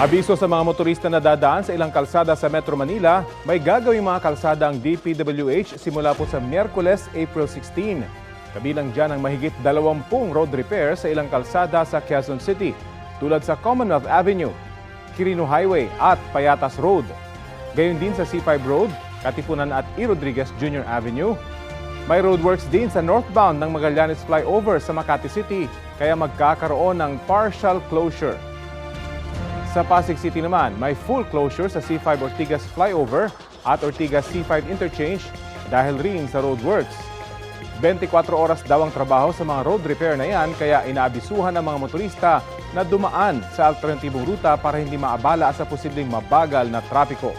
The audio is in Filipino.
Abiso sa mga motorista na dadaan sa ilang kalsada sa Metro Manila, may gagawing mga kalsada ang DPWH simula po sa Miyerkules, April 16. Kabilang dyan ang mahigit 20 road repair sa ilang kalsada sa Quezon City, tulad sa Commonwealth Avenue, Quirino Highway at Payatas Road. Gayon din sa C5 Road, Katipunan at E. Rodriguez Jr. Avenue. May roadworks din sa northbound ng Magallanes Flyover sa Makati City, kaya magkakaroon ng partial closure. Sa Pasig City naman, may full closure sa C5 Ortigas Flyover at Ortigas C5 Interchange dahil rin sa roadworks. 24 oras daw ang trabaho sa mga road repair na yan, kaya inaabisuhan ang mga motorista na dumaan sa alternatibong ruta para hindi maabala sa posibleng mabagal na trapiko.